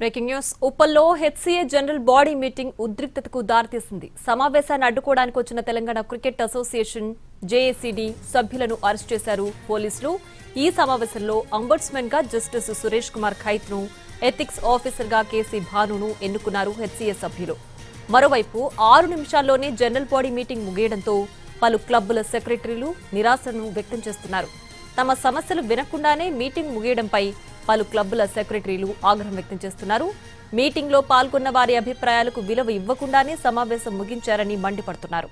Breaking news ఉప్పల్లో HCA general body meeting ఉద్రిక్తతకు దారితీసింది. సమావేశాన్ని అడ్డుకోవడానికి వచ్చిన తెలంగాణ క్రికెట్ అసోసియేషన్ జేఏసీడీ సభ్యులను అరెస్ట్ చేశారు పోలీసులు. ఈ సమావేశంలో అంబడ్స్మన్ గా జస్టిస్ సురేష్ కుమార్ ఖైత్ ను, ఎథిక్స్ ఆఫీసర్ గా కేసీ భానును ఎన్నుకున్నారు హెచ్సీఏ సభ్యులు. మరోవైపు 6 నిమిషాల్లోనే జనరల్ బాడీ మీటింగ్ ముగియడంతో పలు క్లబ్బుల సెక్రటరీలు నిరాశను వ్యక్తం చేస్తున్నారు. తమ సమస్యలు వినకుండానే మీటింగ్ ముగియడంపై పలు క్లబ్బుల సెక్రటరీలు ఆగ్రహం వ్యక్తం చేస్తున్నారు. మీటింగ్లో పాల్గొన్న వారి అభిప్రాయాలకు విలువ ఇవ్వకుండానే సమావేశం ముగించారని మండిపడుతున్నారు.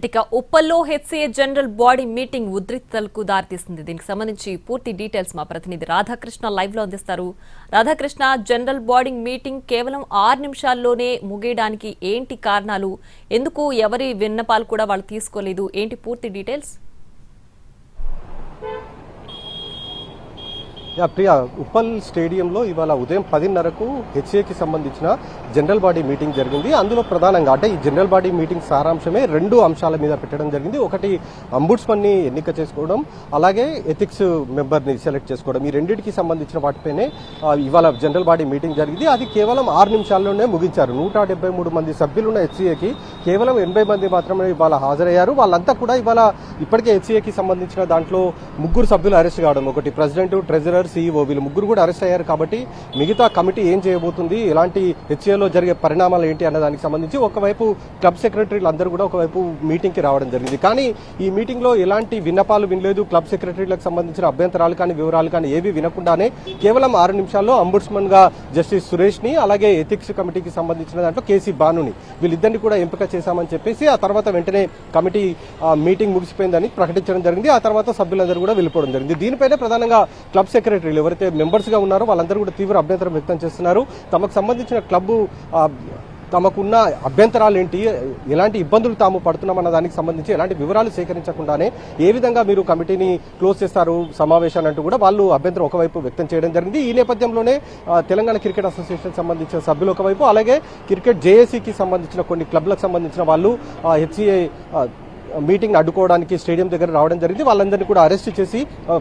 ఇక ఉప్పల్లో హెచ్సీఏ జనరల్ బాడీ మీటింగ్ ఉద్రిక్తతలకు దారితీస్తుంది. దీనికి సంబంధించి పూర్తి డీటెయిల్స్ మా ప్రతినిధి రాధాకృష్ణ లైవ్ లో అందిస్తారు. రాధాకృష్ణ, జనరల్ బాడీ మీటింగ్ కేవలం 6 నిమిషాల్లోనే ముగియడానికి ఏంటి కారణాలు? ఎందుకు ఎవరి విన్నపాలు కూడా వాళ్ళు తీసుకోలేదు? ఏంటి పూర్తి డీటెయిల్స్? ప్రియా, ఉప్పల్ స్టేడియంలో ఇవాళ ఉదయం 10:30కు హెచ్ఏకి సంబంధించిన జనరల్ బాడీ మీటింగ్ జరిగింది. అందులో ప్రధానంగా అంటే ఈ జనరల్ బాడీ మీటింగ్ సారాంశమే 2 అంశాల మీద పెట్టడం జరిగింది. ఒకటి అంబుడ్స్మన్ ని ఎన్నిక చేసుకోవడం, అలాగే ఎథిక్స్ మెంబర్ ని సెలెక్ట్ చేసుకోవడం. ఈ రెండింటికి సంబంధించిన వాటిపైనే ఇవాళ జనరల్ బాడీ మీటింగ్ జరిగింది. అది కేవలం 6 నిమిషాల్లోనే ముగించారు. 173 మంది సభ్యులున్న హెచ్ఏకి కేవలం 80 మంది మాత్రమే ఇవాళ హాజరయ్యారు. వాళ్ళంతా కూడా ఇవాళ ఇప్పటికే హెచ్ఏకి సంబంధించిన దాంట్లో 3 సభ్యులు అరెస్ట్ కావడం, ఒకటి ప్రెసిడెంట్, ట్రెజరర్, CEO వీళ్ళు 3 కూడా అరెస్ట్ అయ్యారు. కాబట్టి మిగతా కమిటీ ఏం చేయబోతుంది, ఎలాంటి హెచ్ఏలో జరిగే పరిణామాలు ఏంటి అన్న దానికి సంబంధించి ఒకవైపు క్లబ్ సెక్రటరీలు అందరూ కూడా ఒకవైపు మీటింగ్ కి రావడం జరిగింది. కానీ ఈ మీటింగ్ లో ఎలాంటి విన్నపాలు వినలేదు. క్లబ్ సెక్రటరీలకు సంబంధించిన అభ్యంతరాలు కానీ వివరాలు కానీ ఏవి వినకుండానే కేవలం 6 నిమిషాల్లో అంబుడ్స్మన్ గా జస్టిస్ సురేష్ ని, అలాగే ఎథిక్స్ కమిటీకి సంబంధించిన దాంట్లో కేసీ భానుని వీళ్ళిద్దరిని కూడా ఎంపిక చేశామని చెప్పేసి ఆ తర్వాత వెంటనే కమిటీ మీటింగ్ ముగిసిపోయిందని ప్రకటించడం జరిగింది. ఆ తర్వాత సభ్యులందరూ కూడా వెళ్ళిపోవడం జరిగింది. దీనిపైనే ప్రధానంగా క్లబ్ సెక్రటరీలు ఎవరైతే మెంబర్స్ గా ఉన్నారో వాళ్ళందరూ కూడా తీవ్ర అభ్యంతరం వ్యక్తం చేస్తున్నారు. తమకు సంబంధించిన క్లబ్ తమకున్న అభ్యంతరాలు ఏంటి, ఎలాంటి ఇబ్బందులు తాము పడుతున్నామన్న దానికి సంబంధించి ఎలాంటి వివరాలు సేకరించకుండానే ఏ విధంగా మీరు కమిటీని క్లోజ్ చేస్తారు సమావేశాన్ని అంటూ కూడా వాళ్ళు అభ్యంతరం ఒకవైపు వ్యక్తం చేయడం జరిగింది. ఈ నేపథ్యంలోనే తెలంగాణ క్రికెట్ అసోసియేషన్ సంబంధించిన సభ్యులు ఒకవైపు, అలాగే క్రికెట్ జేఏసీకి సంబంధించిన కొన్ని క్లబ్లకు సంబంధించిన వాళ్ళు హెచ్సీఏ మీటింగ్ అడ్డుకోవడానికి స్టేడియం దగ్గర రావడం జరిగింది. వాళ్ళందరినీ కూడా అరెస్ట్ చేసి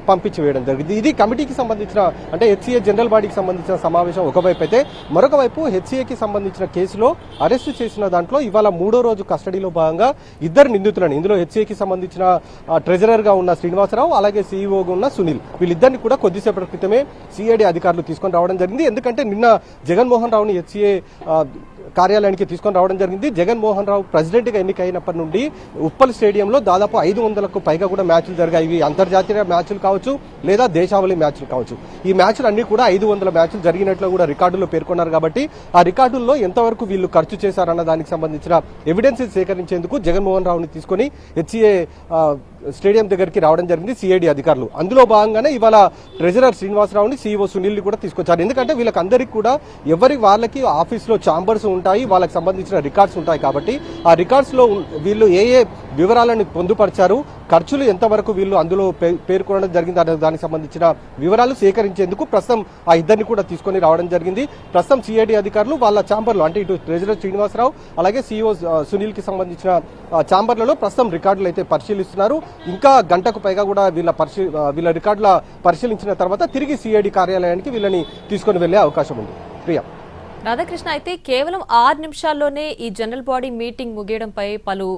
పంపించి వేయడం జరిగింది. ఇది కమిటీకి సంబంధించిన అంటే హెచ్సీఏ జనరల్ బాడీకి సంబంధించిన సమావేశం ఒకవైపు అయితే, మరొక వైపు హెచ్సీఏకి సంబంధించిన కేసులో అరెస్ట్ చేసిన దాంట్లో ఇవాళ 3వ రోజు కస్టడీలో భాగంగా 2 నిందితులను, ఇందులో హెచ్సీఏకి సంబంధించిన ట్రెజరర్ గా ఉన్న శ్రీనివాసరావు, అలాగే సీఈఓగా ఉన్న సునీల్, వీళ్ళిద్దరిని కూడా కొద్దిసేపటి క్రితమే సిఐడి అధికారులు తీసుకొని రావడం జరిగింది. ఎందుకంటే నిన్న జగన్మోహన్ రావుని హెచ్సీఏ కార్యాలయానికి తీసుకొని రావడం జరిగింది. జగన్మోహన్ రావు ప్రెసిడెంట్ గా ఎన్నికైనప్పటి నుండి ఉప్పల్ స్టేడియంలో దాదాపు 500కు పైగా కూడా మ్యాచ్లు జరిగాయి. ఇవి అంతర్జాతీయ మ్యాచ్లు కావచ్చు లేదా దేశావళి మ్యాచ్లు కావచ్చు. ఈ మ్యాచ్లు అన్ని కూడా 500 మ్యాచ్లు జరిగినట్లు కూడా రికార్డులో పేర్కొన్నారు. కాబట్టి ఆ రికార్డుల్లో ఎంతవరకు వీళ్ళు ఖర్చు చేశారన్న దానికి సంబంధించిన ఎవిడెన్సెస్ సేకరించేందుకు జగన్మోహన్ రావుని తీసుకుని హెచ్సీఏ స్టేడియం దగ్గరికి రావడం జరిగింది సిఐడి అధికారులు. అందులో భాగంగానే ఇవాళ ట్రెజరర్ శ్రీనివాసరావుని, CEO సునీల్ ని కూడా తీసుకొచ్చారు. ఎందుకంటే వీళ్ళకందరికీ కూడా వాళ్ళకి ఆఫీస్ లో ఛాంబర్స్ ఉంటాయి, వాళ్ళకి సంబంధించిన రికార్డ్స్ ఉంటాయి. కాబట్టి ఆ రికార్డ్స్ లో వీళ్ళు ఏ వివరాలను పొందుపరిచారు, ఖర్చులు ఎంతవరకు వీళ్ళు అందులో పేర్కొనడం జరిగింది అనే దానికి సంబంధించిన వివరాలు సేకరించేందుకు ప్రస్తుతం ఆ ఇద్దరిని కూడా తీసుకొని రావడం జరిగింది. ప్రస్తుతం సిఐడి అధికారులు వాళ్ళ ఛాంబర్లో అంటే ఇటు ట్రెజరర్ శ్రీనివాసరావు అలాగే CEO సునీల్ కి సంబంధించిన ఛాంబర్లలో ప్రస్తుతం రికార్డులు అయితే పరిశీలిస్తున్నారు. ఇంకా గంటకు పైగా కూడా వీళ్ళ రికార్డుల పరిశీలించిన తర్వాత తిరిగి సిఐడి కార్యాలయానికి వీళ్ళని తీసుకొని వెళ్లే అవకాశం ఉంది. ప్రియా, రాధాకృష్ణ, అయితే కేవలం 6 నిమిషాల్లోనే ఈ జనరల్ బాడీ మీటింగ్ ముగియడంపై పలు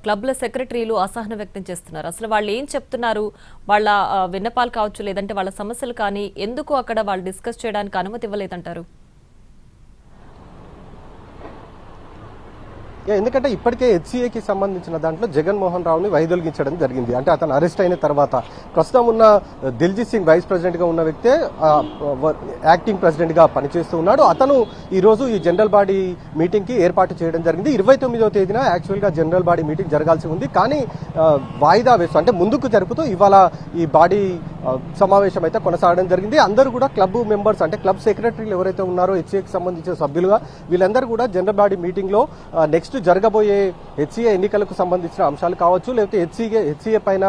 క్లబ్ల సెక్రటరీలు అసహనం వ్యక్తం చేస్తున్నారు. అసలు వాళ్ళు ఏం చెప్తున్నారు, వాళ్ళ విన్నపాలు కావచ్చు లేదంటే వాళ్ళ సమస్యలు కానీ ఎందుకు అక్కడ వాళ్ళు డిస్కస్ చేయడానికి అనుమతి ఇవ్వలేదంటారు? ఎందుకంటే ఇప్పటికే హెచ్సిఏకి సంబంధించిన దాంట్లో జగన్మోహన్ రావుని వైదొలిగించడం జరిగింది. అంటే అతను అరెస్ట్ అయిన తర్వాత ప్రస్తుతం ఉన్న దిల్జీత్ సింగ్ వైస్ ప్రెసిడెంట్ గా ఉన్న వ్యక్తే యాక్టింగ్ ప్రెసిడెంట్ గా పనిచేస్తూ ఉన్నాడు. అతను ఈ రోజు ఈ జనరల్ బాడీ మీటింగ్ కి ఏర్పాటు చేయడం జరిగింది. 29వ తేదీన యాక్చువల్ గా జనరల్ బాడీ మీటింగ్ జరగాల్సి ఉంది. కానీ వాయిదా వేస్తూ అంటే ముందుకు జరుపుతూ ఇవాళ ఈ బాడీ సమావేశం అయితే కొనసాగడం జరిగింది. అందరూ కూడా క్లబ్ మెంబర్స్ అంటే క్లబ్ సెక్రటరీలు ఎవరైతే ఉన్నారో హెచ్సిఏకి సంబంధించిన సభ్యులుగా వీళ్ళందరూ కూడా జనరల్ బాడీ మీటింగ్ లో నెక్స్ట్ జరగబోయే హెచ్సిఏ ఎన్నికలకు సంబంధించిన అంశాలు కావచ్చు, లేకపోతే హెచ్సిఏ పైన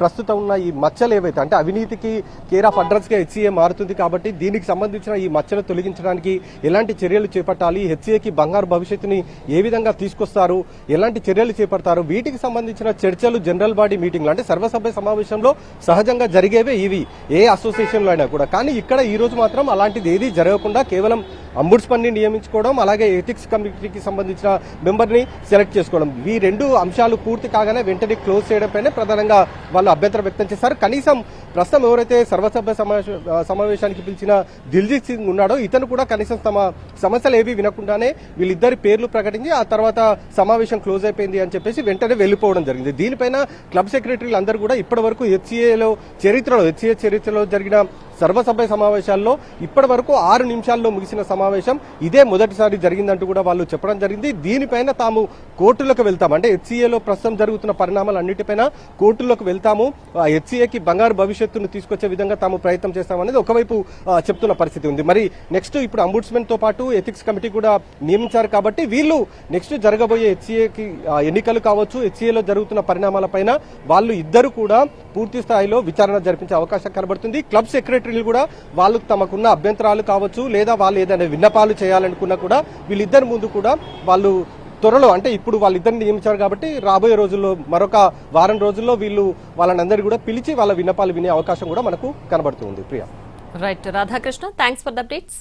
ప్రస్తుతం ఉన్న ఈ మచ్చలు ఏవైతే అంటే అవినీతికి కేర్ ఆఫ్ అడ్రస్ గా హెచ్సిఏ మారుతుంది కాబట్టి దీనికి సంబంధించిన ఈ మచ్చలు తొలగించడానికి ఎలాంటి చర్యలు చేపట్టాలి, హెచ్సిఏకి బంగారు భవిష్యత్తుని ఏ విధంగా తీసుకొస్తారు, ఎలాంటి చర్యలు చేపడతారు, వీటికి సంబంధించిన చర్చలు జనరల్ బాడీ మీటింగ్ లో అంటే సర్వసభ్య సమావేశంలో సహజంగా జరిగేవే ఇవి ఏ అసోసియేషన్ లో అయినా కూడా. కానీ ఇక్కడ ఈ రోజు మాత్రం అలాంటిది ఏది జరగకుండా కేవలం అంబుడ్స్మన్ ని నియమించుకోవడం, అలాగే ఎథిక్స్ కమిటీకి సంబంధించిన మెంబర్ ని సెలెక్ట్ చేసుకోవడం, ఈ రెండు అంశాలు పూర్తి కాగానే వెంటనే క్లోజ్ చేయడం పైన ప్రధానంగా వాళ్ళు అభ్యంతరం వ్యక్తం చేశారు. కనీసం ప్రస్తుతం ఎవరైతే సర్వసభ్య సమావేశానికి పిలిచిన దిల్జీత్ సింగ్ ఉన్నాడో ఇతను కూడా కనీసం తమ సమస్యలు ఏవి వినకుండానే వీళ్ళిద్దరి పేర్లు ప్రకటించి ఆ తర్వాత సమావేశం క్లోజ్ అయిపోయింది అని చెప్పేసి వెంటనే వెళ్లిపోవడం జరిగింది. దీనిపైన క్లబ్ సెక్రటరీలు అందరూ కూడా ఇప్పటి వరకు హెచ్సిఏ చరిత్రలో జరిగిన సర్వసభ్య సమావేశాల్లో ఇప్పటి వరకు 6 నిమిషాల్లో ముగిసిన సమావేశం ఇదే మొదటిసారి జరిగిందంటూ కూడా వాళ్ళు చెప్పడం జరిగింది. దీనిపైన తాము కోర్టులకు వెళ్తాము అంటే హెచ్సిఏలో ప్రస్తుతం జరుగుతున్న పరిణామాలన్నిటిపైన కోర్టులకు వెళ్తాము, హెచ్సిఏకి బంగారు భవిష్యత్తును తీసుకొచ్చే విధంగా తాము ప్రయత్నం చేస్తామనేది ఒకవైపు చెప్తున్న పరిస్థితి ఉంది. మరి నెక్స్ట్ ఇప్పుడు అంబుడ్స్మన్ తో పాటు ఎథిక్స్ కమిటీ కూడా నియమించారు కాబట్టి వీళ్ళు నెక్స్ట్ జరగబోయే హెచ్సిఏకి ఎన్నికలు కావచ్చు, హెచ్సిఏలో జరుగుతున్న పరిణామాలపైన వాళ్ళు ఇద్దరు కూడా పూర్తి స్థాయిలో విచారణ జరిపించే అవకాశం కనబడుతుంది. క్లబ్ సెక్రటరీలు కూడా వాళ్ళు తమకున్న అభ్యంతరాలు కావచ్చు లేదా వాళ్ళు ఏదైనా విన్నపాలు చేయాలనుకున్నా కూడా వీళ్ళిద్దరి ముందు కూడా వాళ్ళు త్వరలో అంటే ఇప్పుడు వాళ్ళిద్దరిని నియమించారు కాబట్టి రాబోయే రోజుల్లో మరొక వారం రోజుల్లో వీళ్ళు వాళ్ళందరినీ కూడా పిలిచి వాళ్ళ విన్నపాలు వినే అవకాశం కూడా మనకు కనబడుతుంది. Priya. Right Radhakrishna, thanks for the updates.